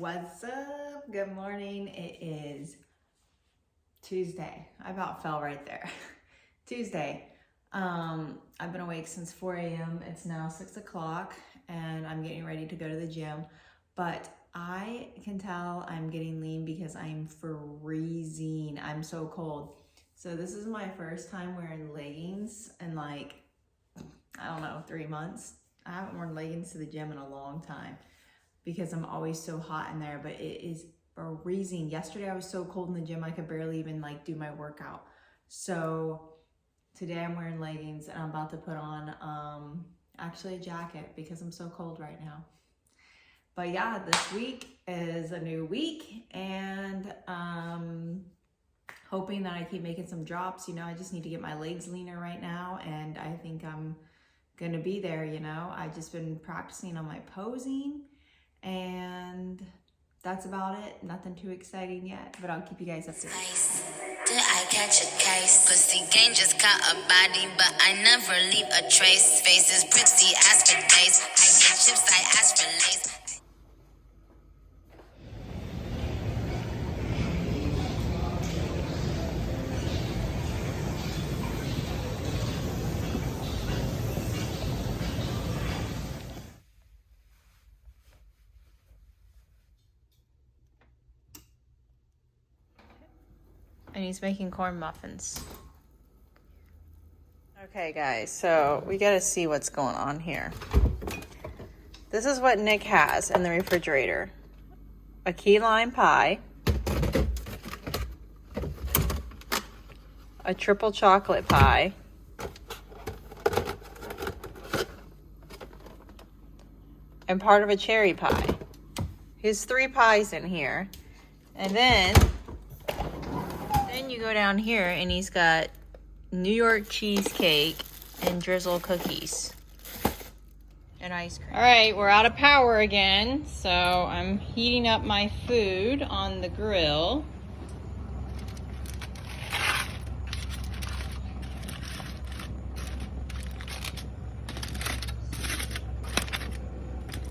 What's up? Good morning. It is Tuesday. I about fell right there. Tuesday. I've been awake since 4 a.m. It's now 6 o'clock and I'm getting ready to go to the gym. But I can tell I'm getting lean because I'm freezing. I'm so cold. So this is my first time wearing leggings in like, I don't know, 3 months. I haven't worn leggings to the gym in a long time because I'm always so hot in there, but it is freezing. Yesterday I was so cold in the gym I could barely even like do my workout. So today I'm wearing leggings and I'm about to put on actually a jacket because I'm so cold right now. But yeah, this week is a new week and hoping that I keep making some drops. You know, I just need to get my legs leaner right now and I think I'm gonna be there, you know. I've just been practicing on my posing and that's about it. Nothing too exciting yet, but I'll keep you guys updated. Nice. Did I catch a case? Pussy gang just caught a body, but I never leave a trace. Faces pretty, ask for days. I get chips, I ask for lace. And he's making corn muffins. Okay guys, so we gotta see what's going on here. This is what Nick has in the refrigerator. A key lime pie, a triple chocolate pie, and part of a cherry pie. He has 3 pies in here. And then you go down here and he's got New York cheesecake and drizzle cookies and ice cream. All right, we're out of power again, so I'm heating up my food on the grill.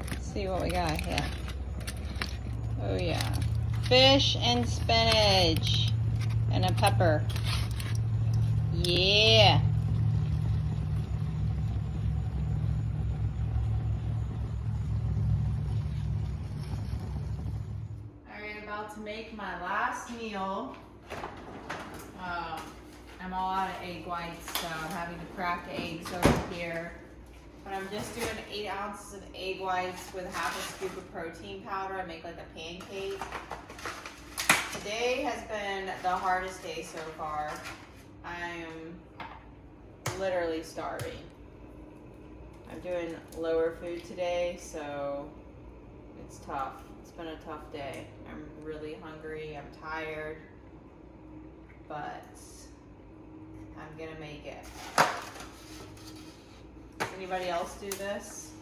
Let's see what we got here. Oh yeah, fish and spinach. And a pepper. Yeah. Alright, about to make my last meal. I'm all out of egg whites, so I'm having to crack eggs over here. But I'm just doing 8 ounces of egg whites with half a scoop of protein powder. I make like a pancake. Today has been the hardest day so far. I am literally starving. I'm doing lower food today, so it's tough. It's been a tough day. I'm really hungry, I'm tired, but I'm gonna make it. Does anybody else do this?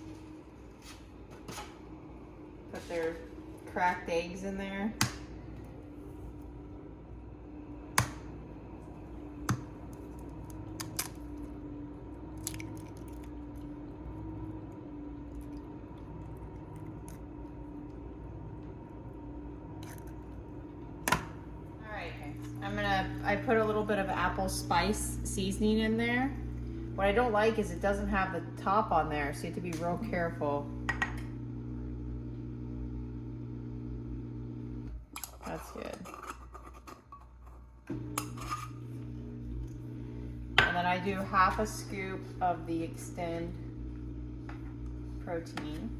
Put their cracked eggs in there? I put a little bit of apple spice seasoning in there. What I don't like is it doesn't have the top on there, so you have to be real careful. That's good. And then I do half a scoop of the Extend protein.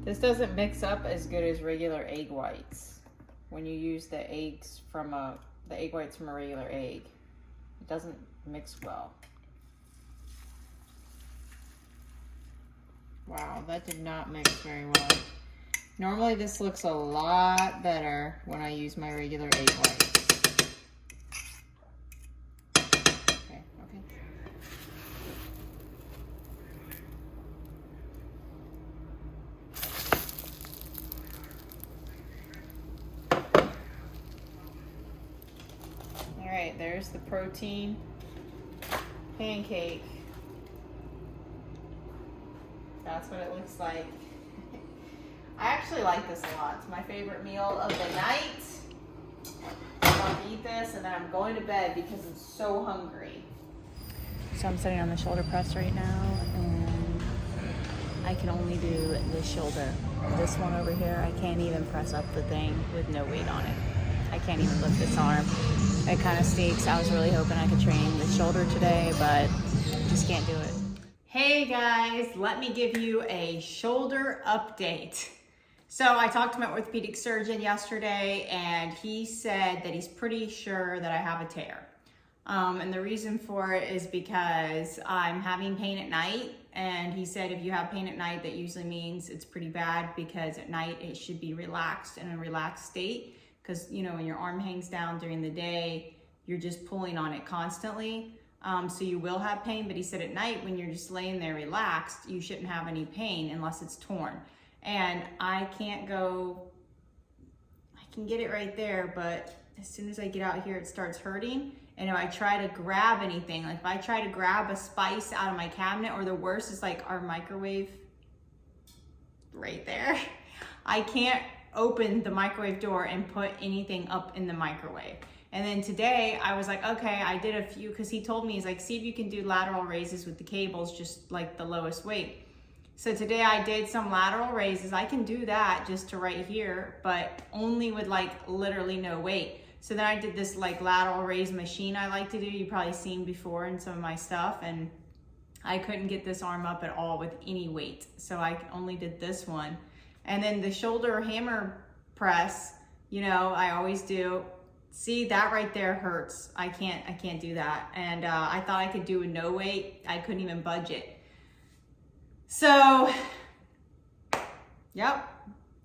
This doesn't mix up as good as regular egg whites. When you use the egg whites from a regular egg, it doesn't mix well. Wow, that did not mix very well. Normally this looks a lot better when I use my regular egg whites. Okay. There's the protein pancake. That's what it looks like. I actually like this a lot. It's my favorite meal of the night. I'm about to eat this and then I'm going to bed because I'm so hungry. So I'm sitting on the shoulder press right now and I can only do this shoulder. This one over here, I can't even press up the thing with no weight on it. I can't even lift this arm. It kind of stinks. I was really hoping I could train the shoulder today, but just can't do it. Hey guys, let me give you a shoulder update. So I talked to my orthopedic surgeon yesterday and he said that he's pretty sure that I have a tear. And the reason for it is because I'm having pain at night. And he said if you have pain at night, that usually means it's pretty bad because at night it should be relaxed, in a relaxed state. Because, you know, when your arm hangs down during the day, you're just pulling on it constantly. So you will have pain, but he said at night when you're just laying there relaxed, you shouldn't have any pain unless it's torn. And I can't go, I can get it right there, but as soon as I get out here, it starts hurting. And if I try to grab anything, like if I try to grab a spice out of my cabinet, or the worst is like our microwave right there, I can't open the microwave door and put anything up in the microwave. And then today I was like, okay, I did a few, because he told me, he's like, see if you can do lateral raises with the cables, just like the lowest weight. So today I did some lateral raises. I can do that just to right here, but only with like literally no weight. So then I did this like lateral raise machine I like to do. You've probably seen before in some of my stuff, and I couldn't get this arm up at all with any weight. So I only did this one. And then the shoulder hammer press, you know, I always do. See, that right there hurts. I can't do that. And I thought I could do a no weight. I couldn't even budge it. So, yep,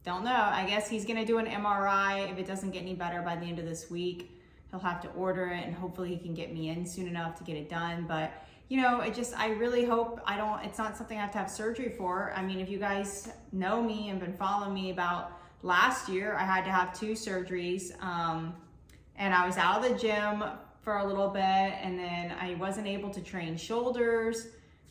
don't know. I guess he's gonna do an MRI. If it doesn't get any better by the end of this week, he'll have to order it and hopefully he can get me in soon enough to get it done. But you know, I really hope it's not something I have to have surgery for. I mean, if you guys know me and been following me about last year, I had to have 2 surgeries. And I was out of the gym for a little bit, and then I wasn't able to train shoulders.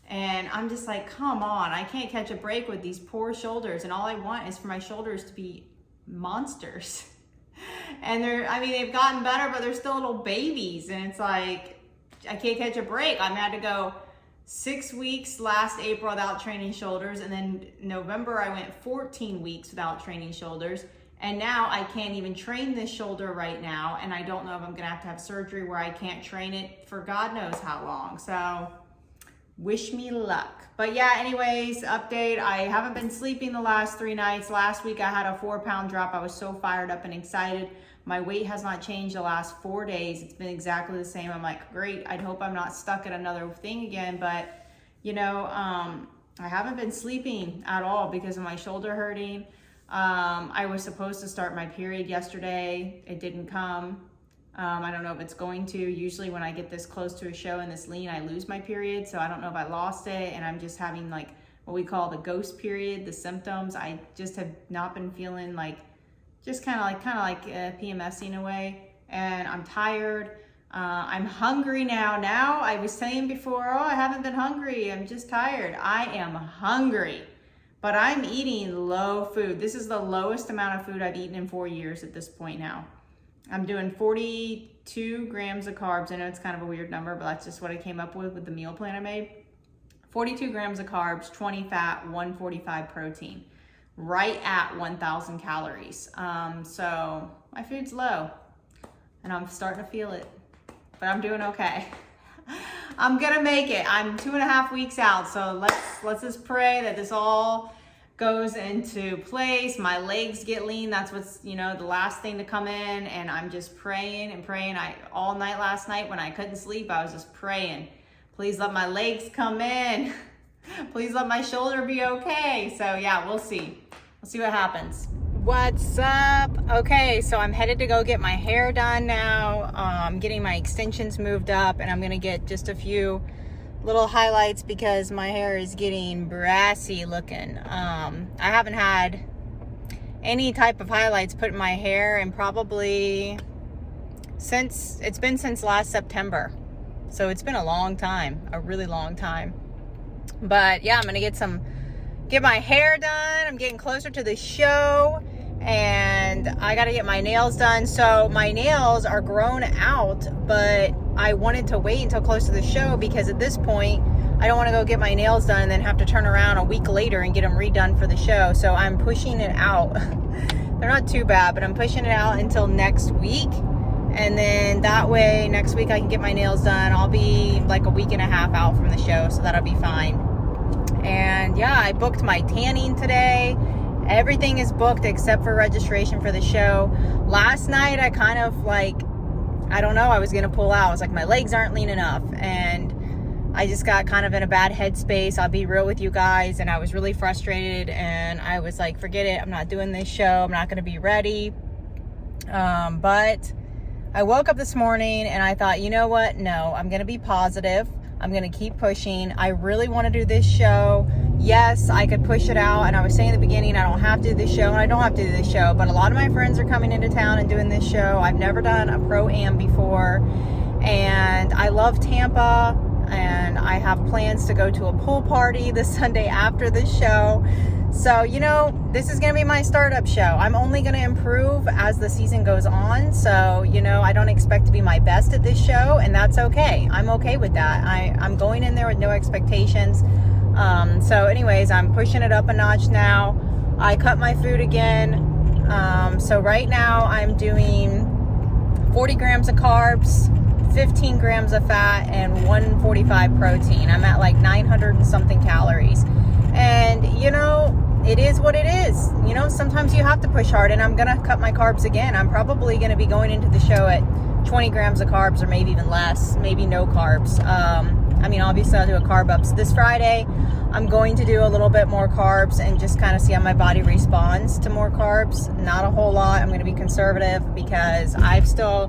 And I'm just like, come on, I can't catch a break with these poor shoulders. And all I want is for my shoulders to be monsters. And they've gotten better, but they're still little babies. And it's like, I can't catch a break. I had to go 6 weeks last April without training shoulders. And then November, I went 14 weeks without training shoulders. And now I can't even train this shoulder right now. And I don't know if I'm gonna have to have surgery where I can't train it for God knows how long. So wish me luck. But yeah, anyways, update. I haven't been sleeping the last 3 nights. Last week I had a 4-pound drop. I was so fired up and excited. My weight has not changed the last 4 days. It's been exactly the same. I'm like, great. I'd hope I'm not stuck at another thing again. But you know, I haven't been sleeping at all because of my shoulder hurting. I was supposed to start my period yesterday. It didn't come. I don't know if it's going to. Usually when I get this close to a show and this lean, I lose my period. So I don't know if I lost it, and I'm just having like what we call the ghost period, the symptoms. I just have not been feeling like, just kind of like PMS in a way. And I'm tired. I'm hungry now. Now I was saying before, oh, I haven't been hungry. I'm just tired. I am hungry. But I'm eating low food. This is the lowest amount of food I've eaten in 4 years at this point now. I'm doing 42 grams of carbs. I know it's kind of a weird number, but that's just what I came up with the meal plan I made. 42 grams of carbs, 20 fat, 145 protein. Right at 1,000 calories. So my food's low and I'm starting to feel it, but I'm doing okay. I'm gonna make it. I'm 2.5 weeks out, so let's just pray that this all goes into place. My legs get lean. That's what's, you know, the last thing to come in. And I'm just praying and praying. All night last night when I couldn't sleep, I was just praying. Please let my legs come in. Please let my shoulder be okay. So yeah, we'll see. We'll see what happens. What's up? Okay, so I'm headed to go get my hair done now. I'm getting my extensions moved up, and I'm gonna get just a few little highlights because my hair is getting brassy looking. I haven't had any type of highlights put in my hair in probably it's been since last September. So it's been a long time, a really long time. But yeah, I'm gonna get my hair done. I'm getting closer to the show, and I gotta get my nails done. So my nails are grown out, but I wanted to wait until close to the show because at this point, I don't want to go get my nails done and then have to turn around a week later and get them redone for the show. So I'm pushing it out. They're not too bad, but I'm pushing it out until next week. And then that way, next week I can get my nails done. I'll be like a week and a half out from the show, so that'll be fine. And yeah, I booked my tanning today. Everything is booked except for registration for the show. Last night, I kind of like, I don't know, I was going to pull out. I was like, my legs aren't lean enough. And I just got kind of in a bad headspace. I'll be real with you guys. And I was really frustrated. And I was like, forget it. I'm not doing this show. I'm not going to be ready. But I woke up this morning and I thought, you know what? No, I'm going to be positive. I'm going to keep pushing. I really want to do this show. Yes, I could push it out. And I was saying in the beginning, I don't have to do this show and I don't have to do this show. But a lot of my friends are coming into town and doing this show. I've never done a pro-am before. And I love Tampa. And I have plans to go to a pool party this Sunday after the show. So, you know, this is going to be my startup show. I'm only going to improve as the season goes on. So, you know, I don't expect to be my best at this show, and that's okay. I'm okay with that. I'm going in there with no expectations. So anyways, I'm pushing it up a notch now. I cut my food again. So right now I'm doing 40 grams of carbs, 15 grams of fat, and 145 protein. I'm at like 900 and something calories. And, you know, it is what it is. You know, sometimes you have to push hard, and I'm going to cut my carbs again. I'm probably going to be going into the show at 20 grams of carbs or maybe even less, maybe no carbs. I mean, obviously I'll do a carb up. So this Friday, I'm going to do a little bit more carbs and just kind of see how my body responds to more carbs. Not a whole lot. I'm going to be conservative because I've still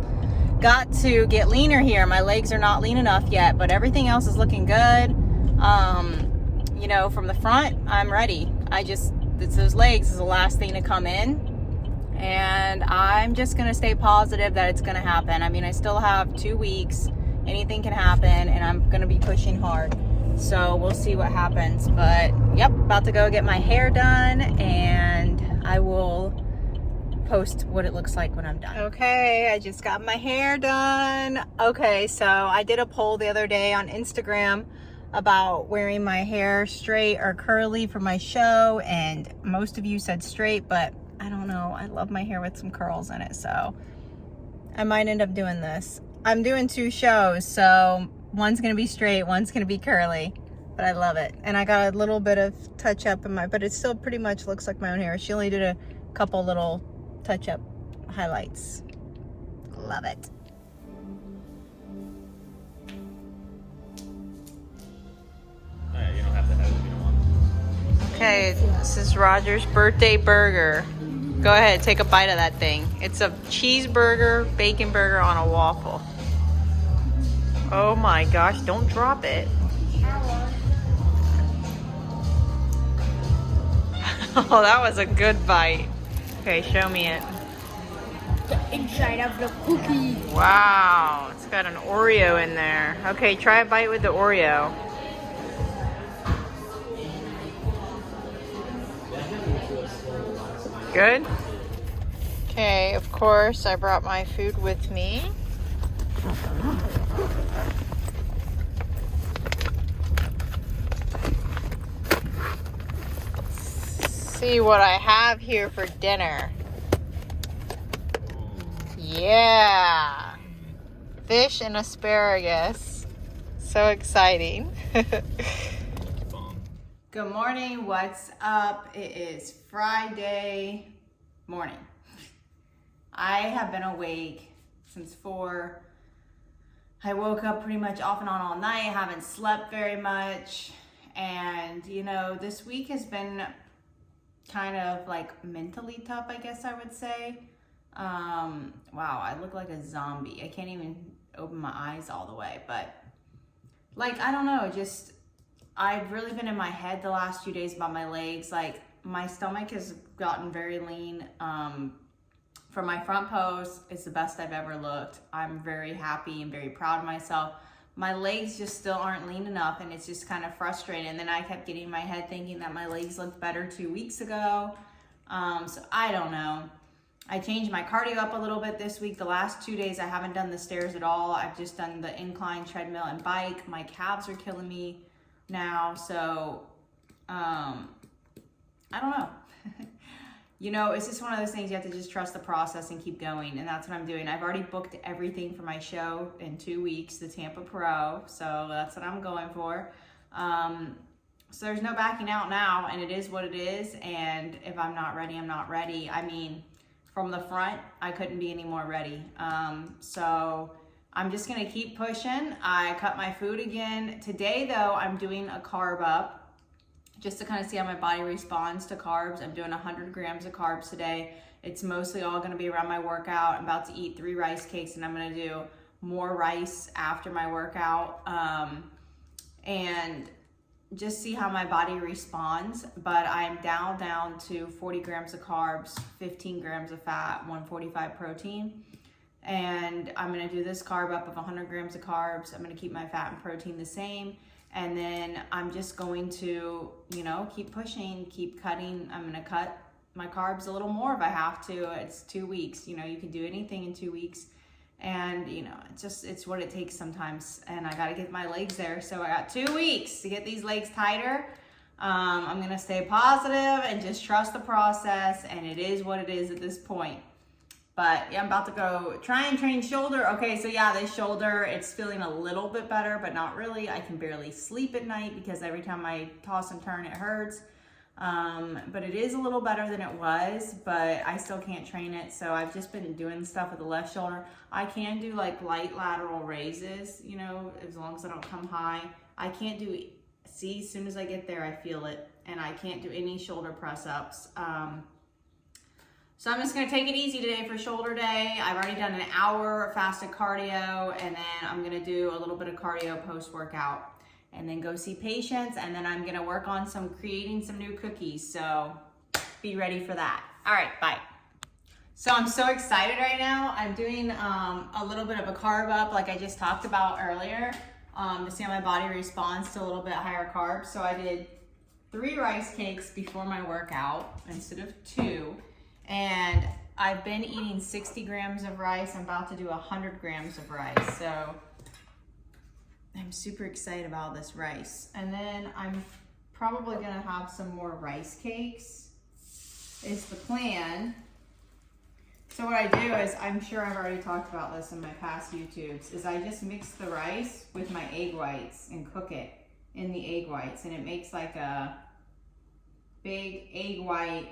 got to get leaner here. My legs are not lean enough yet, but everything else is looking good. You know, from the front, I'm ready. It's those legs is the last thing to come in. And I'm just going to stay positive that it's going to happen. I mean, I still have 2 weeks. Anything can happen, and I'm going to be pushing hard. So we'll see what happens. But, yep, about to go get my hair done, and I will post what it looks like when I'm done. Okay, I just got my hair done. Okay, so I did a poll the other day on Instagram about wearing my hair straight or curly for my show, and most of you said straight, but I don't know. I love my hair with some curls in it, so I might end up doing this. I'm doing 2 shows, so one's gonna be straight, one's gonna be curly, but I love it. And I got a little bit of touch up in but it still pretty much looks like my own hair. She only did a couple little touch up highlights. Love it. You don't have to have it if you don't want. Okay, this is Roger's birthday burger. Go ahead, take a bite of that thing. It's a cheeseburger, bacon burger on a waffle. Oh my gosh, don't drop it. Oh, that was a good bite. Okay, show me it. The inside of the cookie. Wow, it's got an Oreo in there. Okay, try a bite with the Oreo. Good? Okay, of course, I brought my food with me. See what I have here for dinner. Yeah. Fish and asparagus. So exciting. Good morning, what's up? It is Friday morning. I have been awake since 4. I woke up pretty much off and on all night, haven't slept very much. And you know, this week has been kind of like mentally tough, I guess I would say. Wow, I look like a zombie. I can't even open my eyes all the way, but like, I don't know, just I've really been in my head the last few days about my legs. Like, my stomach has gotten very lean For my front pose, it's the best I've ever looked. I'm very happy and very proud of myself. My legs just still aren't lean enough, and it's just kind of frustrating. And then I kept getting in my head thinking that my legs looked better 2 weeks ago. So I don't know. I changed my cardio up a little bit this week. The last 2 days I haven't done the stairs at all. I've just done the incline treadmill and bike. My calves are killing me now, so I don't know. You know, it's just one of those things you have to just trust the process and keep going, and that's what I'm doing. I've already booked everything for my show in 2 weeks, the Tampa Pro, so that's what I'm going for. So there's no backing out now, and it is what it is, and if I'm not ready, I'm not ready. I mean, from the front, I couldn't be any more ready. So I'm just gonna keep pushing. I cut my food again. Today though, I'm doing a carb up just to kind of see how my body responds to carbs. I'm doing 100 grams of carbs today. It's mostly all gonna be around my workout. I'm about to eat 3 rice cakes, and I'm gonna do more rice after my workout. And just see how my body responds. But I'm down to 40 grams of carbs, 15 grams of fat, 145 protein. And I'm gonna do this carb up of 100 grams of carbs. I'm gonna keep my fat and protein the same. And then I'm just going to, you know, keep pushing, keep cutting. I'm gonna cut my carbs a little more if I have to. It's 2 weeks, you know, you can do anything in 2 weeks. And you know, it's what it takes sometimes. And I gotta get my legs there. So I got 2 weeks to get these legs tighter. I'm gonna stay positive and just trust the process, and it is what it is at this point. But yeah, I'm about to go try and train shoulder. Okay, so yeah, this shoulder, it's feeling a little bit better, but not really. I can barely sleep at night because every time I toss and turn, it hurts. But it is a little better than it was, but I still can't train it. So I've just been doing stuff with the left shoulder. I can do like light lateral raises, you know, as long as I don't come high. I can't do, see, as soon as I get there, I feel it. And I can't do any shoulder press ups. So I'm just gonna take it easy today for shoulder day. I've already done an hour fasted cardio, and then I'm gonna do a little bit of cardio post-workout, and then go see patients, and then I'm gonna work on creating some new cookies. So be ready for that. All right, bye. So I'm so excited right now. I'm doing a little bit of a carb up like I just talked about earlier to see how my body responds to a little bit higher carbs. So I did 3 rice cakes before my workout instead of 2. And I've been eating 60 grams of rice. I'm about to do 100 grams of rice. So I'm super excited about this rice. And then I'm probably gonna have some more rice cakes is the plan. So what I do is, I'm sure I've already talked about this in my past YouTubes, is I just mix the rice with my egg whites and cook it in the egg whites. And it makes like a big egg white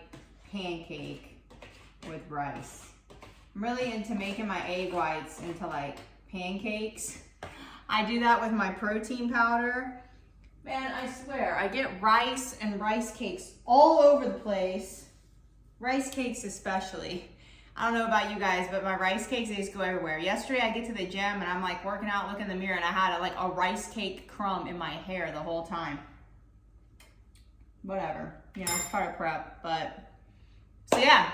pancake with rice. I'm really into making my egg whites into like pancakes. I do that with my protein powder. Man, I swear, I get rice and rice cakes all over the place. Rice cakes especially. I don't know about you guys, but my rice cakes, they just go everywhere. Yesterday I get to the gym and I'm like working out, looking in the mirror, and I had like a rice cake crumb in my hair the whole time. Whatever, you know, it's part of prep, but so yeah.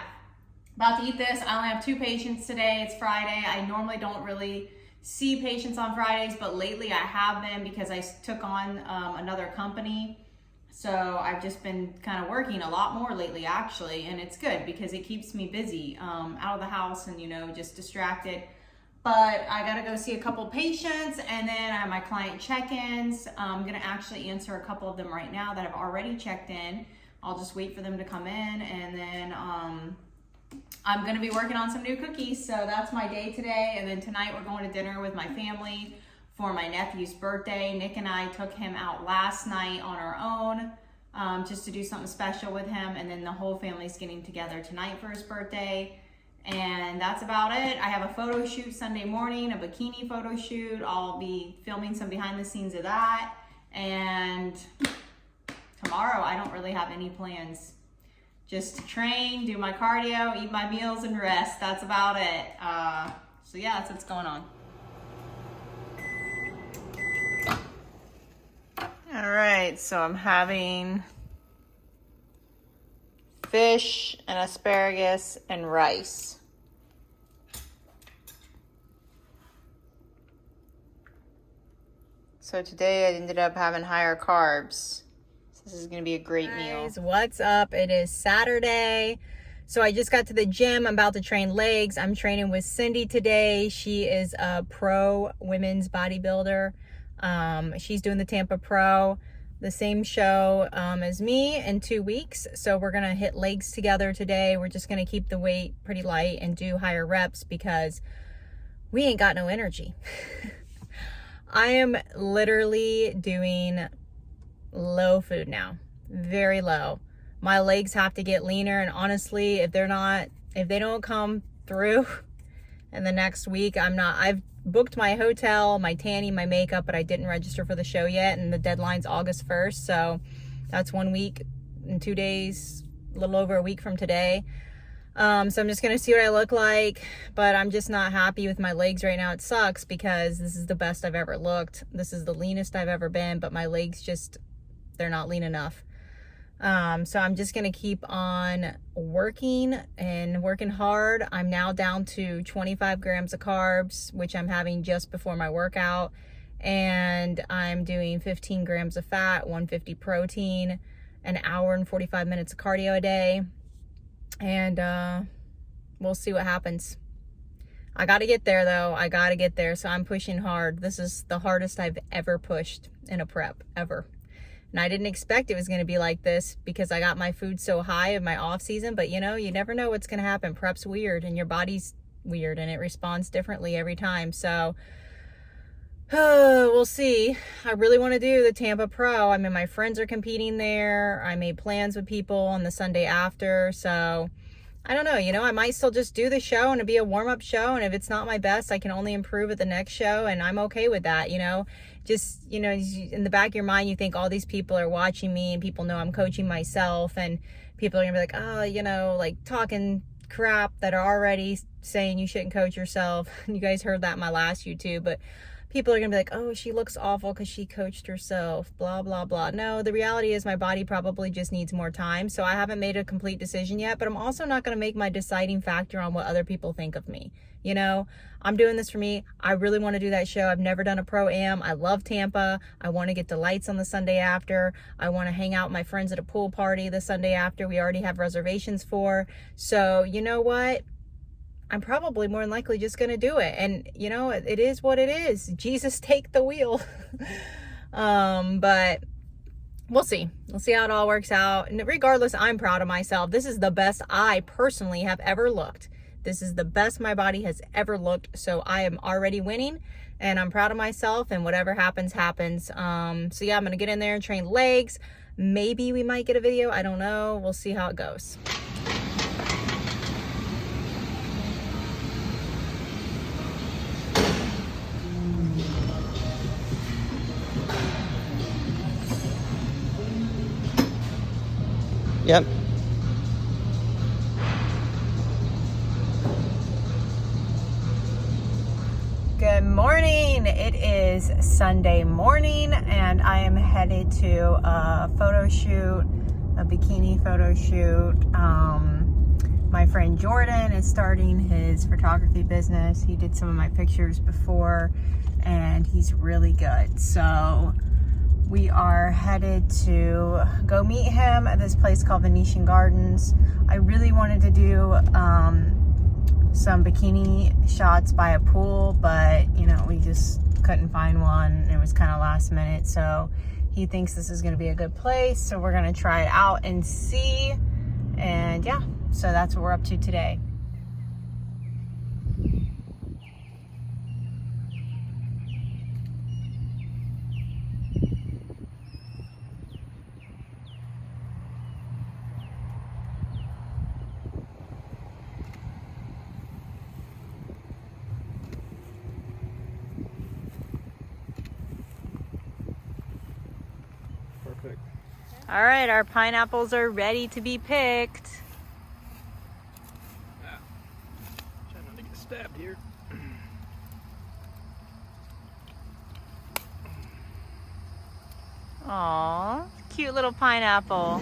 About to eat this. I only have 2 patients today. It's Friday. I normally don't really see patients on Fridays, but lately I have been because I took on another company. So I've just been kind of working a lot more lately actually, and it's good because it keeps me busy out of the house and, you know, just distracted. But I gotta go see a couple patients, and then I have my client check-ins. I'm gonna actually answer a couple of them right now that have already checked in. I'll just wait for them to come in, and then I'm gonna be working on some new cookies. So that's my day today. And then tonight we're going to dinner with my family for my nephew's birthday. Nick and I took him out last night on our own just to do something special with him. And then the whole family's getting together tonight for his birthday. And that's about it. I have a photo shoot Sunday morning, a bikini photo shoot. I'll be filming some behind the scenes of that. And tomorrow I don't really have any plans. Just train, do my cardio, eat my meals, and rest. That's about it. So yeah, that's what's going on. All right, so I'm having fish and asparagus and rice. So today I ended up having higher carbs. This is gonna be a great meal. What's up? It is Saturday. So I just got to the gym. I'm about to train legs. I'm training with Cindy today. She is a pro women's bodybuilder. She's doing the Tampa Pro, the same show as me in 2 weeks. So we're gonna hit legs together today. We're just gonna keep the weight pretty light and do higher reps because we ain't got no energy. I am literally doing low food now, very low. My legs have to get leaner, and honestly, if they don't come through in the next week, I've booked my hotel, my tanning, my makeup, but I didn't register for the show yet, and the deadline's August 1st, so that's 1 week and 2 days, a little over a week from today. So I'm just gonna see what I look like, but I'm just not happy with my legs right now. It sucks because this is the best I've ever looked. This is the leanest I've ever been, but my legs they're not lean enough. So I'm just gonna keep on working hard. I'm now down to 25 grams of carbs, which I'm having just before my workout, and I'm doing 15 grams of fat, 150 protein, an hour and 45 minutes of cardio a day, and we'll see what happens. I gotta get there though. I gotta get there, so I'm pushing hard. This is the hardest I've ever pushed in a prep, ever. And I didn't expect it was going to be like this because I got my food so high in my off season, but you never know what's going to happen. Prep's weird and your body's weird and it responds differently every time. So we'll see. I really want to do the Tampa Pro. I mean, my friends are competing there. I made plans with people on the Sunday after. So I don't know, I might still just do the show and it'll be a warm-up show. And if it's not my best, I can only improve at the next show. And I'm okay with that, just, in the back of your mind, you think all these people are watching me and people know I'm coaching myself, and people are gonna be like, oh, like talking crap that are already saying you shouldn't coach yourself. You guys heard that in my last YouTube, but people are gonna be like, oh, she looks awful because she coached herself, blah, blah, blah. No, the reality is my body probably just needs more time. So I haven't made a complete decision yet, but I'm also not gonna make my deciding factor on what other people think of me. I'm doing this for me. I really want to do that show. I've never done a pro-am. I love Tampa. I want to get to lights on the Sunday after. I want to hang out with my friends at a pool party the Sunday after we already have reservations for. So you know what? I'm probably more than likely just going to do it. And it is what it is. Jesus, take the wheel. But we'll see. We'll see how it all works out. And regardless, I'm proud of myself. This is the best I personally have ever looked. This is the best my body has ever looked. So I am already winning and I'm proud of myself, and whatever happens, happens. So yeah, I'm going to get in there and train legs. Maybe we might get a video. I don't know. We'll see how it goes. Yep. Good morning. It is Sunday morning and I am headed to a photo shoot, a bikini photo shoot. My friend Jordan is starting his photography business. He did some of my pictures before and he's really good. So we are headed to go meet him at this place called Venetian Gardens. I really wanted to do some bikini shots by a pool, but we just couldn't find one. It was kind of last minute, so he thinks this is going to be a good place, so we're going to try it out and see. And yeah, so that's what we're up to today. Perfect. All right, our pineapples are ready to be picked. Try not to get stabbed here. Aw, cute little pineapple.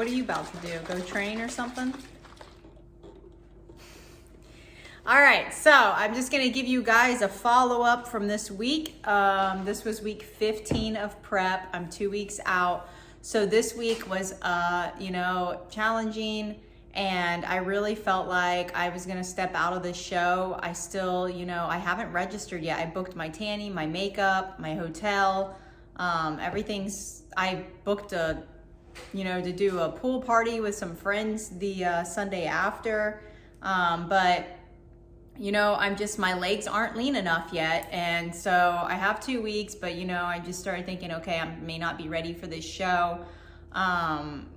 are you about to do? Go train or something? All right, so I'm just gonna give you guys a follow-up from this week. This was week 15 of prep. I'm 2 weeks out. So this week was, challenging, and I really felt like I was gonna step out of this show. I still, I haven't registered yet. I booked my tanning, my makeup, my hotel, I booked to do a pool party with some friends the Sunday after, but my legs aren't lean enough yet. And so I have 2 weeks, but I just started thinking, okay, I may not be ready for this show.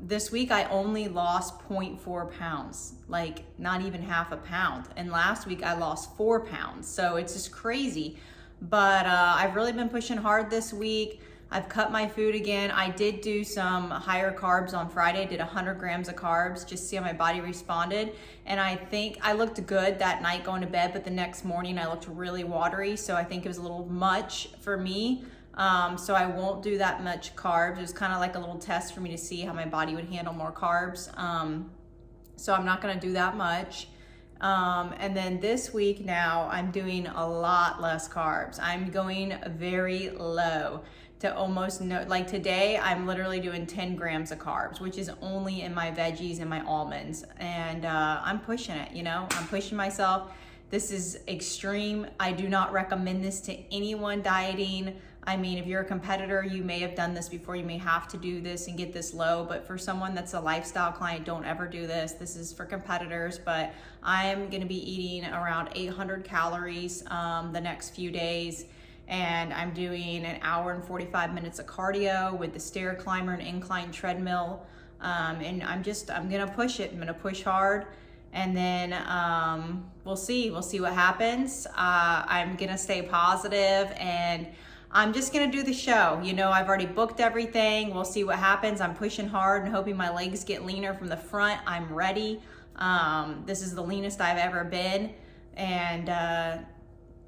This week I only lost 0.4 pounds, like not even half a pound. And last week I lost 4 pounds. So it's just crazy. But I've really been pushing hard this week. I've cut my food again. I did do some higher carbs on Friday. I did 100 grams of carbs just to see how my body responded. And I think I looked good that night going to bed, but the next morning I looked really watery. So I think it was a little much for me. So I won't do that much carbs. It was kind of like a little test for me to see how my body would handle more carbs. So I'm not gonna do that much. And then this week now I'm doing a lot less carbs. I'm going very low to almost no, like today I'm literally doing 10 grams of carbs, which is only in my veggies and my almonds. And I'm pushing it, I'm pushing myself. This is extreme. I do not recommend this to anyone dieting. I mean, if you're a competitor, you may have done this before, you may have to do this and get this low, but for someone that's a lifestyle client, don't ever do this. This is for competitors, but I'm gonna be eating around 800 calories the next few days. And I'm doing an hour and 45 minutes of cardio with the stair climber and incline treadmill. And I'm gonna push it. I'm gonna push hard. And then we'll see what happens. I'm gonna stay positive, and I'm just gonna do the show. I've already booked everything. We'll see what happens. I'm pushing hard and hoping my legs get leaner from the front. I'm ready. This is the leanest I've ever been. And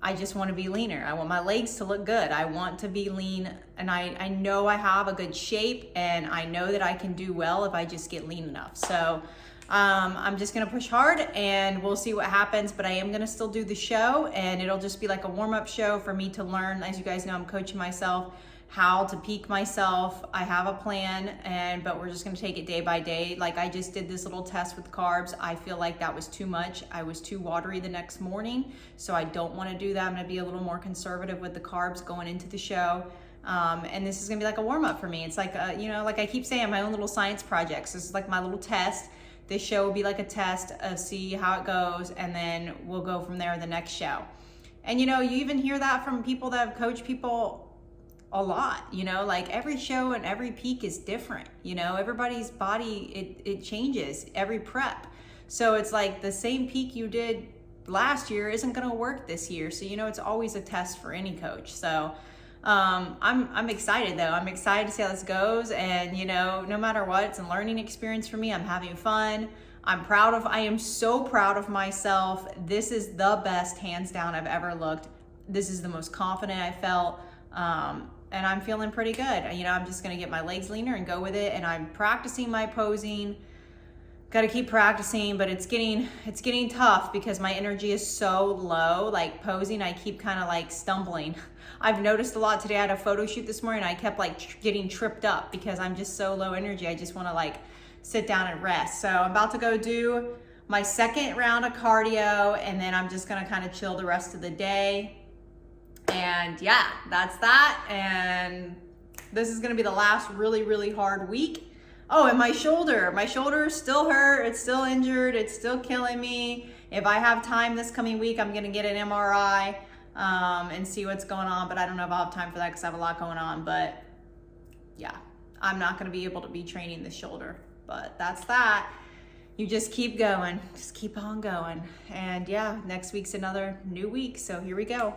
I just want to be leaner. I want my legs to look good. I want to be lean, and I know I have a good shape, and I know that I can do well if I just get lean enough. So I'm just gonna push hard, and we'll see what happens, but I am gonna still do the show, and it'll just be like a warm-up show for me to learn. As you guys know, I'm coaching myself how to peak myself. I have a plan, but we're just gonna take it day by day. Like I just did this little test with carbs. I feel like that was too much. I was too watery the next morning, so I don't wanna do that. I'm gonna be a little more conservative with the carbs going into the show. And this is gonna be like a warm up for me. It's like, like I keep saying, my own little science projects. This is like my little test. This show will be like a test of see how it goes, and then we'll go from there the next show. And you even hear that from people that have coached people a lot, like every show and every peak is different. Everybody's body, it changes every prep. So it's like the same peak you did last year isn't gonna work this year. So, it's always a test for any coach. So I'm excited though. I'm excited to see how this goes. And, no matter what, it's a learning experience for me. I'm having fun. I am so proud of myself. This is the best, hands down, I've ever looked. This is the most confident I felt. And I'm feeling pretty good. I'm just gonna get my legs leaner and go with it. And I'm practicing my posing. Got to keep practicing, but it's getting tough because my energy is so low. Like posing, I keep kind of like stumbling. I've noticed a lot today. I had a photo shoot this morning. I kept like getting tripped up because I'm just so low energy. I just want to like sit down and rest. So I'm about to go do my second round of cardio, and then I'm just gonna kind of chill the rest of the day. And yeah, that's that. And this is gonna be the last really, really hard week. Oh, and my shoulder still hurt. It's still injured. It's still killing me. If I have time this coming week, I'm gonna get an MRI and see what's going on, but I don't know if I'll have time for that because I have a lot going on. But yeah, I'm not gonna be able to be training the shoulder, but that's that. You just keep going, just keep on going. And yeah, next week's another new week, so here we go.